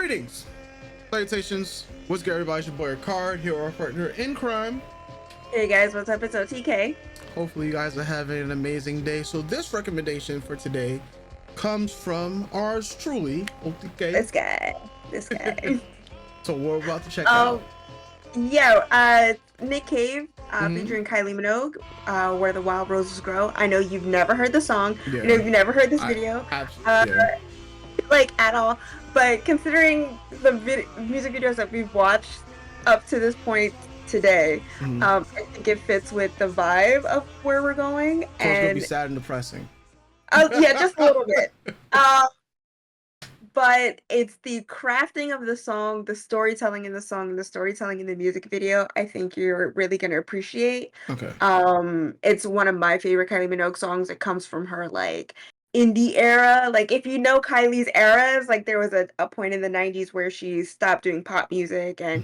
Greetings, salutations. What's good, everybody? It's your boy Card here, our partner in crime. Hey guys, what's up? It's OTK. Hopefully, you guys are having an amazing day. So, this recommendation for today comes from ours truly, OTK. This guy. So, we're about to check out. Nick Cave featuring Kylie Minogue, Where the Wild Roses Grow. I know you've never heard the song. Yeah. I know you've never heard this video. Like at all. But considering the music videos that we've watched up to this point today, I think it fits with the vibe of where we're going. So it's gonna be sad and depressing. Yeah, just a little bit. But it's the crafting of the song, the storytelling in the song, and the storytelling in the music video. I think you're really gonna appreciate. Okay. It's one of my favorite Kylie Minogue songs. It comes from her like indie era. Like if you know Kylie's eras, like there was a point in the 90s where she stopped doing pop music and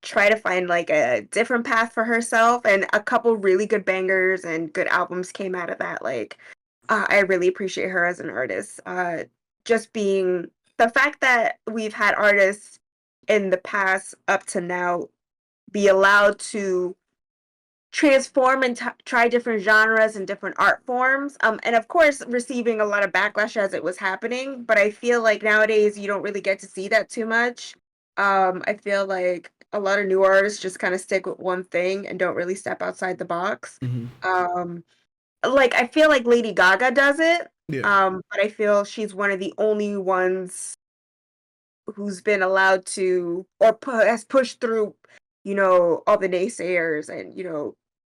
try to find like a different path for herself, and a couple really good bangers and good albums came out of that. Like I really appreciate her as an artist. Just being the fact that we've had artists in the past up to now be allowed to transform and try different genres and different art forms, and of course receiving a lot of backlash as it was happening, but I feel like nowadays you don't really get to see that too much. I feel like a lot of new artists just kind of stick with one thing and don't really step outside the box. Like I feel like Lady Gaga does it, but I feel she's one of the only ones who's been allowed to, or has pushed through, all the naysayers and,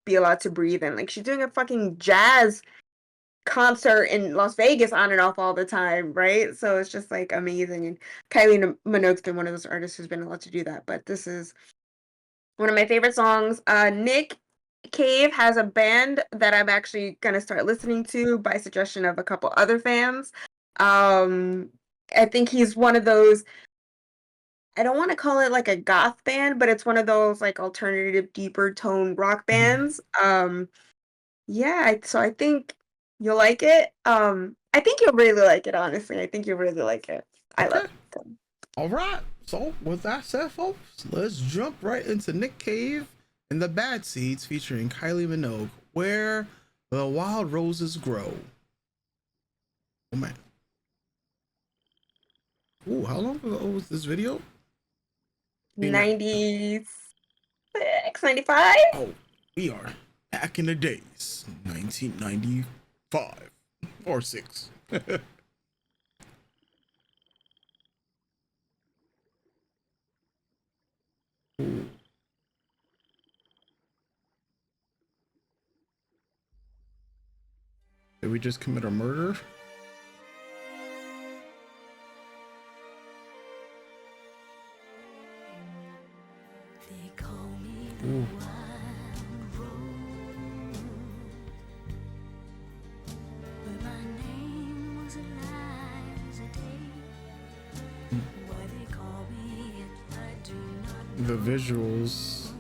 be allowed to breathe. And like she's doing a fucking jazz concert in Las Vegas on and off all the time, right? So it's just like amazing. And Kylie Minogue's been one of those artists who's been allowed to do that. But this is one of my favorite songs. Nick Cave has a band that I'm actually gonna start listening to by suggestion of a couple other fans. I think he's one of those, I don't want to call it like a goth band, but it's one of those like alternative, deeper tone rock bands. So I think you'll like it. I think you'll really like it, honestly. I think you'll really like it. I love it. All right. So with that said, folks, let's jump right into Nick Cave and the Bad Seeds featuring Kylie Minogue, Where the Wild Roses Grow. Oh man. Ooh, how long ago was this video? 96, 95? Oh, we are back in the days. 1995 or 6. Ooh. Did we just commit a murder? Ooh. The visuals.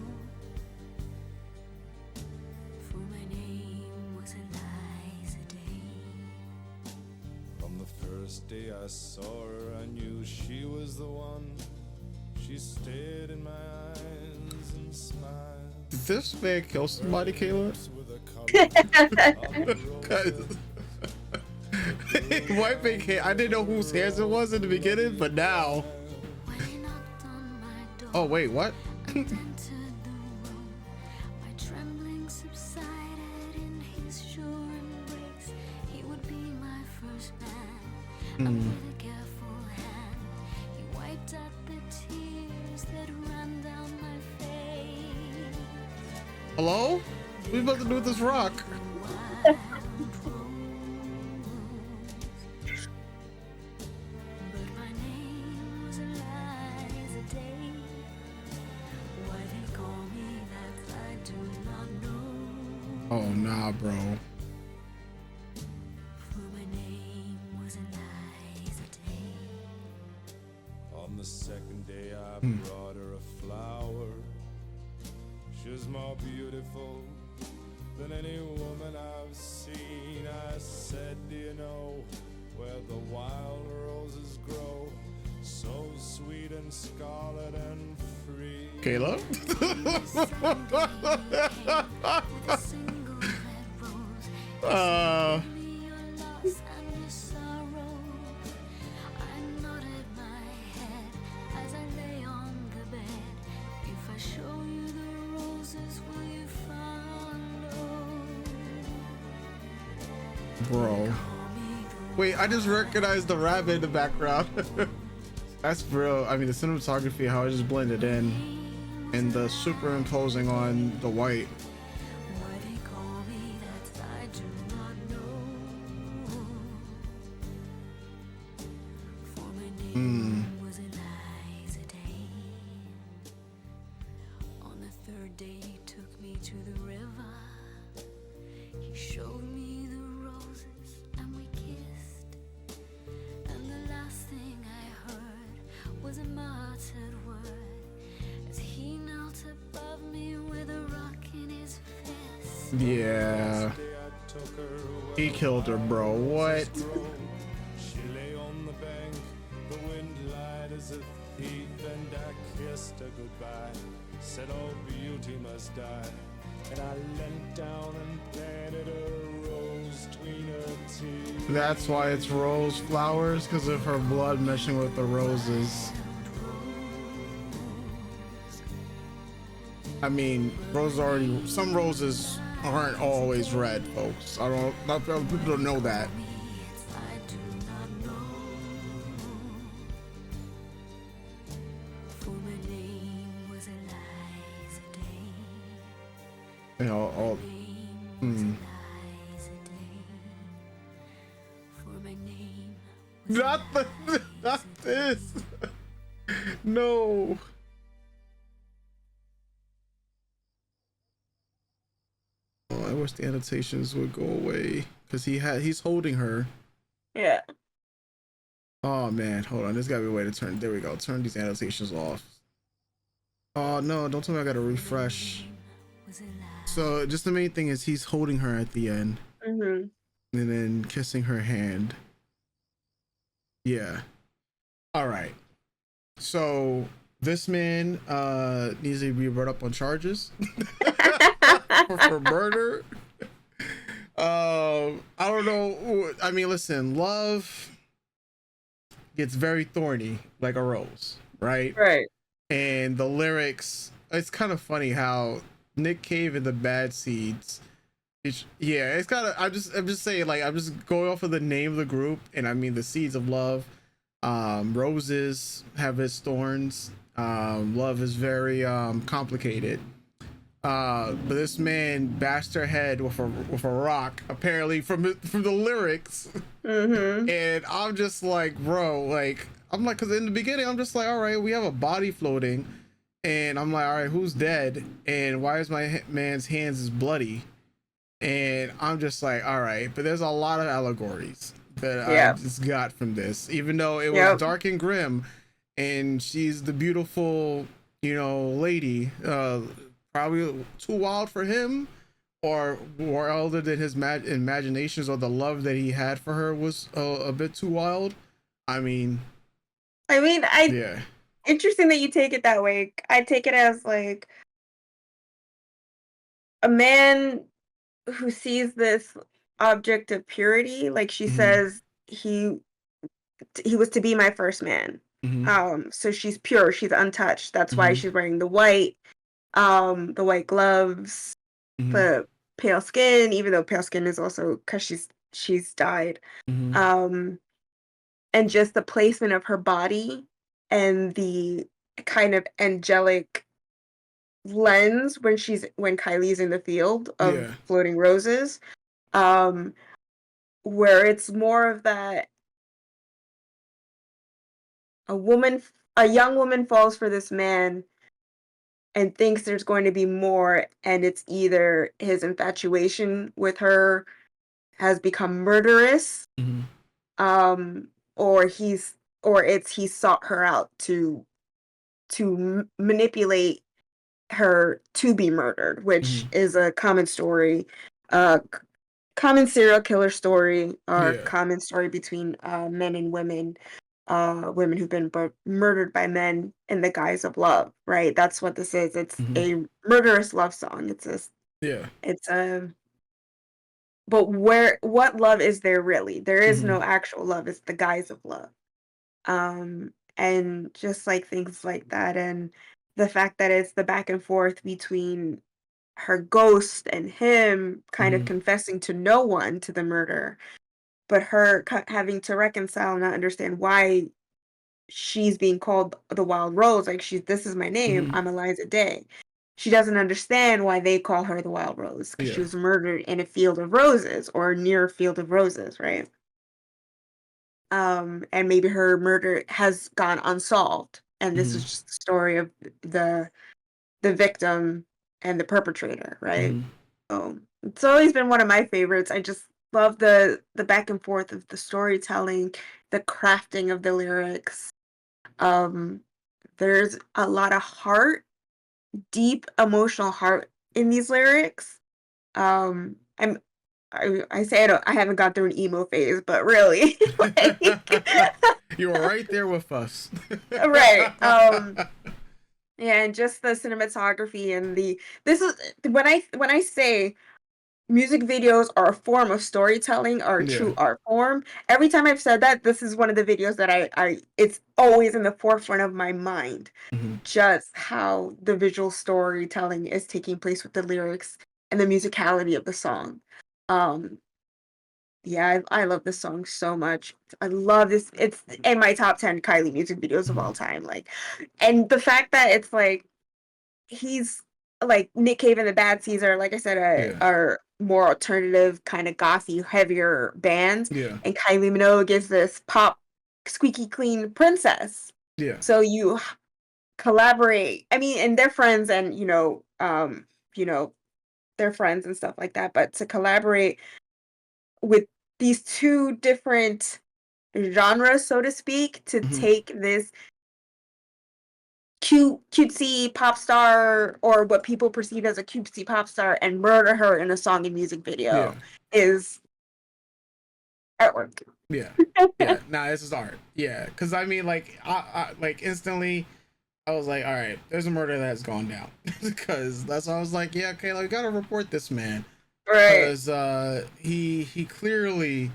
From the first day I saw her, I knew she was the one. She stared in my eyes and smiled. Did this man kill somebody, Kayla? White big hair. I didn't know whose hands it was in the beginning, but now. Oh wait, what? Hello? What are we about to do with this rock? Oh nah, bro. On the second day I brought her a flower. She was more beautiful than any woman I've seen. I said, do you know where the wild roses grow? and scarlet and free. Caleb? Bro. Wait, I just recognized the rabbit in the background. That's real. I mean, the cinematography, how it just blended in, and the superimposing on the white. Yeah, he killed her, bro. What? She lay on the bank, the wind lied as a thief, and I kissed her goodbye. Said all beauty must die, and I leant down and planted a rose between her teeth. That's why it's rose flowers, because of her blood meshing with the roses. I mean, some roses aren't always red, folks. Not people don't know that. You know, not this. No. I wish the annotations would go away, because he's holding her. Yeah. Oh man, hold on. There's gotta be a way to turn. There we go. Turn these annotations off. Oh no, don't tell me I gotta refresh. So just the main thing is he's holding her at the end, and then kissing her hand. Yeah. All right. So this man needs to be brought up on charges for murder. I don't know. I mean, listen, love gets very thorny like a rose, right? Right. And the lyrics, it's kind of funny how Nick Cave and the Bad Seeds. It's kind of. I'm just saying, like, I'm just going off of the name of the group, and I mean the seeds of love. Roses have its thorns. Love is very complicated. But this man bashed her head with a rock, apparently from the lyrics. And I'm just like, bro, like, I'm like, because in the beginning, I'm just like, all right, we have a body floating, and I'm like, all right, who's dead, and why is my man's hands is bloody? And I'm just like, all right, but there's a lot of allegories that I just got from this, even though it was dark and grim, and she's the beautiful, lady, probably too wild for him, or more older than his imaginations, or the love that he had for her was a bit too wild. Interesting that you take it that way. I take it as like a man who sees this object of purity, like she says, he was to be my first man. So she's pure, she's untouched. That's why she's wearing the white gloves, the pale skin, even though pale skin is also because she's dyed. And just the placement of her body and the kind of angelic lens when Kylie's in the field of floating roses, where it's more of that a young woman falls for this man and thinks there's going to be more, and it's either his infatuation with her has become murderous, or he sought her out to manipulate her to be murdered, which is a common story, common serial killer story, or common story between men and women. women who've been murdered by men in the guise of love, right? That's what this is. It's Hmm. a murderous love song. Yeah. It's a but what love is there really? There is Hmm. no actual love. It's the guise of love. And just like things like that, and the fact that it's the back and forth between her ghost and him kind of Hmm. confessing to no one to the murder, but her having to reconcile and not understand why she's being called the Wild Rose. Like, this is my name. Hmm. I'm Eliza Day. She doesn't understand why they call her the Wild Rose because she Yeah. was murdered in a field of roses or near a field of roses, right? And maybe her murder has gone unsolved, and this is Hmm. just the story of the the victim and the perpetrator, right? Hmm. It's always been one of my favorites. I just love the back and forth of the storytelling, the crafting of the lyrics. Um, there's a lot of heart, deep emotional heart in these lyrics. I'm I say I haven't gone through an emo phase, but really, like, You were right there with us. right. Yeah, and just the cinematography and the this is when I say music videos are a form of storytelling or a Yeah. true art form. Every time I've said that, this is one of the videos that I it's always in the forefront of my mind. Hmm. Just how the visual storytelling is taking place with the lyrics and the musicality of the song. Um, yeah, I love this song so much. I love this. It's in my top 10 Kylie music videos of all time. Like, and the fact that it's like he's like Nick Cave and the Bad Seeds are, like I said, Yeah. are more alternative, kind of gothy, heavier bands, Yeah. and Kylie Minogue is this pop, squeaky clean princess. Yeah. So you collaborate. I mean, and they're friends, and you know, they're friends and stuff like that. But to collaborate with these two different genres, so to speak, to Hmm. take this cutesy pop star or what people perceive as a cutesy pop star and murder her in a song and music video Yeah. is artwork. Yeah. Yeah. Nah, this is art. Yeah. Cause I mean, like, I like instantly I was like, all right, there's a murder that's gone down. Because that's why I was like, yeah, okay, like, we gotta report this man. Right. Because he clearly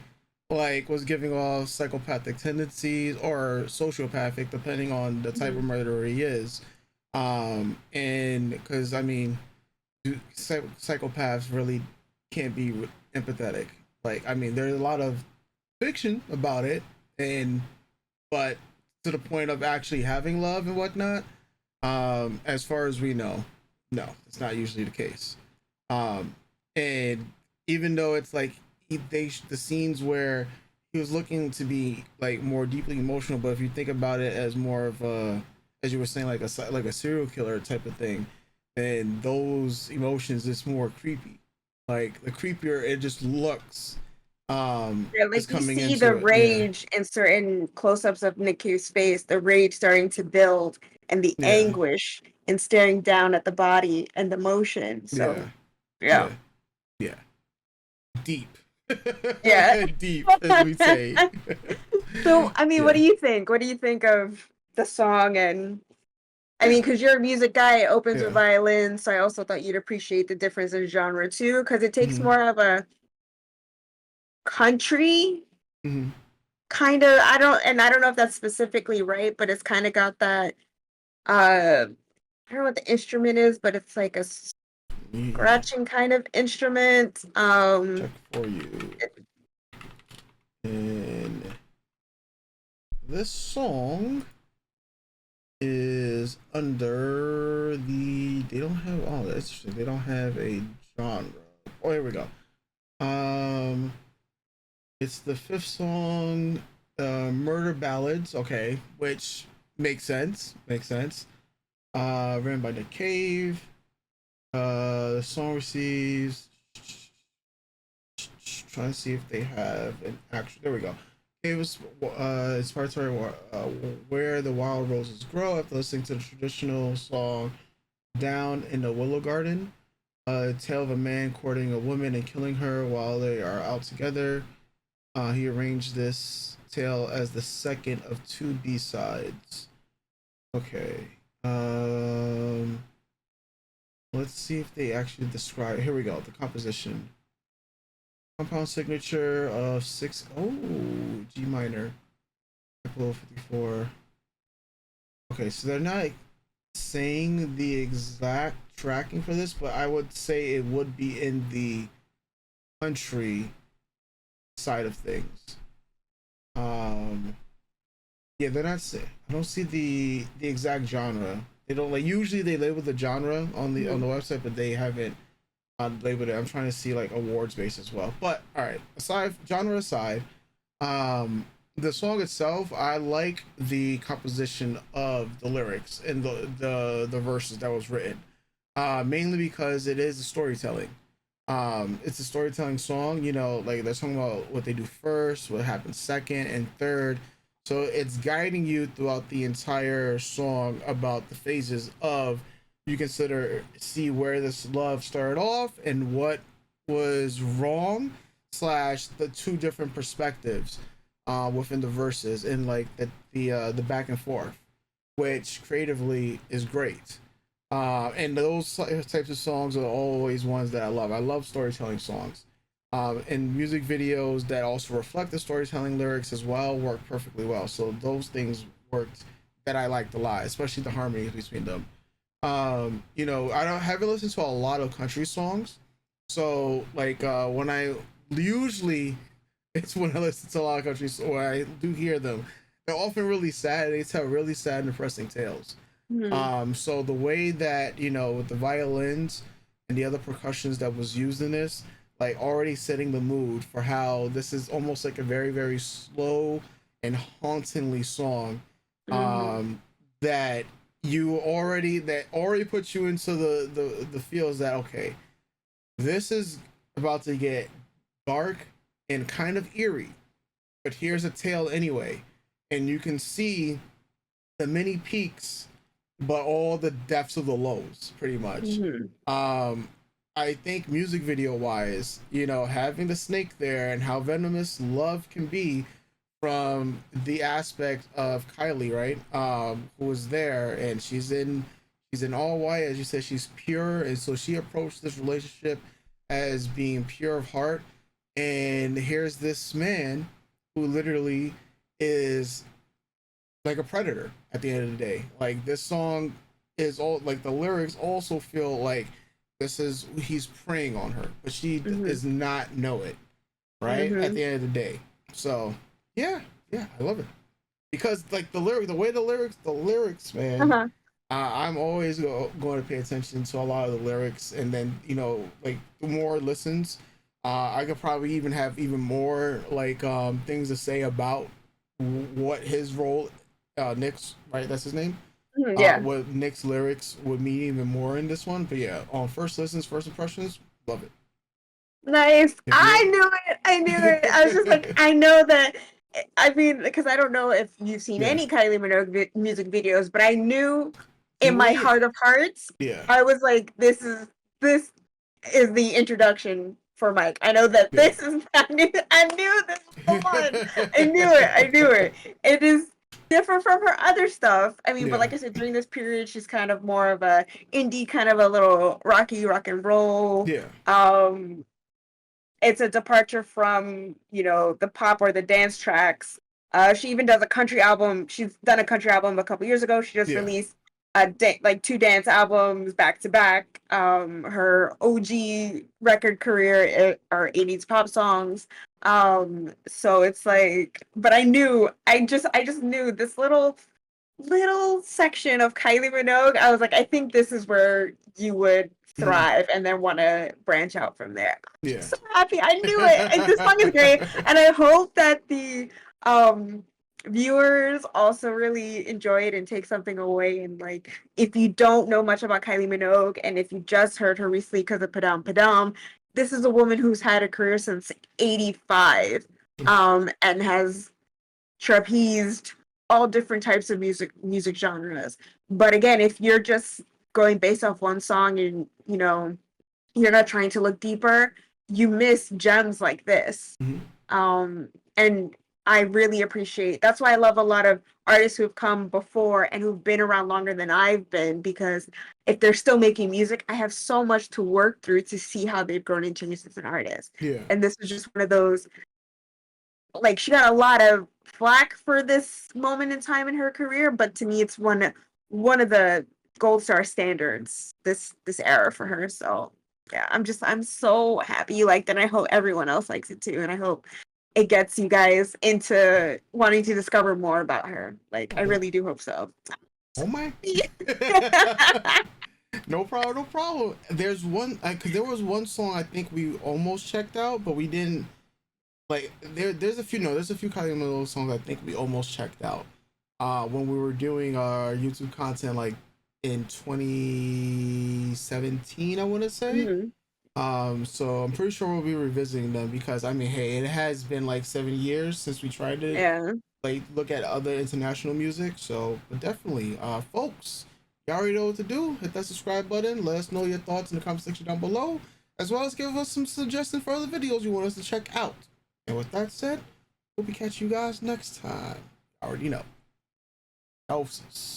like was giving off psychopathic tendencies or sociopathic, depending on the type Mhm. of murderer he is. And because I mean, psychopaths really can't be empathetic. Like, I mean, there's a lot of fiction about it, and but to the point of actually having love and whatnot, as far as we know, no, it's not usually the case. Um, and even though it's like the scenes where he was looking to be like more deeply emotional, but if you think about it as more of a, as you were saying, like a serial killer type of thing, then those emotions is more creepy. Like the creepier it just looks, Yeah, is like you coming see the into it. Yeah, rage in certain close-ups of Nick Cave's face, the rage starting to build and the yeah, anguish and staring down at the body and the motion. yeah, So yeah. yeah, yeah. Deep, Yeah. deep, as we say. So I mean, what Yeah. do you think? What do you think of the song? And I Yeah. mean, because you're a music guy, it opens with Yeah. violin, so I also thought you'd appreciate the difference in genre too, because it takes Hmm. more of a country Hmm. kind of. I don't know if that's specifically right, but it's kind of got that. I don't know what the instrument is, but it's like a Yeah. scratching kind of instrument. Check for you. And this song is under the. They don't have. Oh, that's interesting. They don't have a genre. Oh, here we go. Um, it's the fifth song, "Murder Ballads." Okay, which makes sense. Makes sense. Written by Nick Cave. The song receives. Trying to see if they have an actual. There we go. It was it's part where the wild roses grow. After listening to the traditional song "Down in the Willow Garden," a tale of a man courting a woman and killing her while they are out together. He arranged this tale as the second of two B-sides. Okay. Um, let's see if they actually describe. Here we go. The composition. Compound signature of six. Oh, G minor. Capital 54. Okay, so they're not saying the exact tracking for this, but I would say it would be in the country side of things. Um, yeah, they're not say. I don't see the exact genre. They don't like usually they label the genre on the website, but they haven't labeled it. I'm trying to see like awards based as well. But all right, aside genre aside, the song itself, I like the composition of the lyrics and the verses that was written. Mainly because it is a storytelling. It's a storytelling song, you know, like they're talking about what they do first, what happens second and third. So it's guiding you throughout the entire song about the phases of you consider see where this love started off and what was wrong slash the two different perspectives within the verses and like the back and forth, which creatively is great. And those types of songs are always ones that I love. I love storytelling songs. And music videos that also reflect the storytelling lyrics as well work perfectly well. So those things worked that I liked a lot, especially the harmonies between them. You know, I don't haven't listened to a lot of country songs. So like when I usually it's when I listen to a lot of country or I do hear them, they're often really sad. They tell really sad and depressing tales. So the way that you know with the violins and the other percussions that was used in this, like already setting the mood for how this is almost like a very very slow and hauntingly song, um, that that already puts you into the feels that okay, this is about to get dark and kind of eerie, but here's a tale anyway, and you can see the many peaks but all the depths of the lows pretty much. I think music video wise, you know, having the snake there and how venomous love can be from the aspect of Kylie, right? Who was there and she's in all white, as you said, she's pure, and so she approached this relationship as being pure of heart. And here's this man who literally is like a predator at the end of the day. Like this song is all like the lyrics also feel like this is he's preying on her, but she does not know it, right? At the end of the day. So yeah, yeah, I love it because like the way the lyrics, man. I'm always going to pay attention to a lot of the lyrics, and then you know, like the more listens, I could probably even have even more like things to say about what his role, Nick's right, that's his name. Yeah. What Nick's lyrics would mean even more in this one, but yeah, on first listens, first impressions, love it. Nice. I knew it. I knew it. I was just like, I know that. I mean, because I don't know if you've seen any Kylie Minogue music videos, but I knew in my heart of hearts, I was like, this is the introduction for Mike. I know that this is. I knew this. Hold on. I knew it. I knew it. It is different from her other stuff. I mean, but like I said, during this period, she's kind of more of a indie, kind of a little rock and roll. It's a departure from, you know, the pop or the dance tracks. She even does a country album. She's done a country album a couple years ago. She just released like two dance albums back to back. Her OG record career are 80s pop songs. So it's like, but I just knew this little section of Kylie Minogue. I was like, I think this is where you would thrive and then want to branch out from there. I'm so happy. I knew it. And this song is great. And I hope that the viewers also really enjoy it and take something away. And like, if you don't know much about Kylie Minogue and if you just heard her recently because of Padam Padam, this is a woman who's had a career since 85 and has trapezed all different types of music genres. But again, if you're just going based off one song and you know you're not trying to look deeper, you miss gems like this. And I really appreciate, that's why I love a lot of artists who've come before and who've been around longer than I've been, because if they're still making music, I have so much to work through to see how they've grown and changed as an artist. Yeah. And this was just one of those, like, she got a lot of flack for this moment in time in her career, but to me it's one of the gold star standards this era for her. So yeah, I'm so happy you liked it, and I hope everyone else likes it too, and I hope it gets you guys into wanting to discover more about her. Like, I really do hope so. Oh my. No problem, no problem. There's one, cause there was one song I think we almost checked out, but we didn't. Like there's a few, no, there's a few Kylie Minogue songs I think we almost checked out. When we were doing our YouTube content, like in 2017, I want to say. Mhm. So I'm pretty sure we'll be revisiting them because I mean, hey, it has been like 7 years since we tried to Yeah. like look at other international music. So but definitely, folks, you already know what to do. Hit that subscribe button. Let us know your thoughts in the comment section down below, as well as give us some suggestions for other videos you want us to check out. And with that said, we'll be catching you guys next time. I already know. Elvis.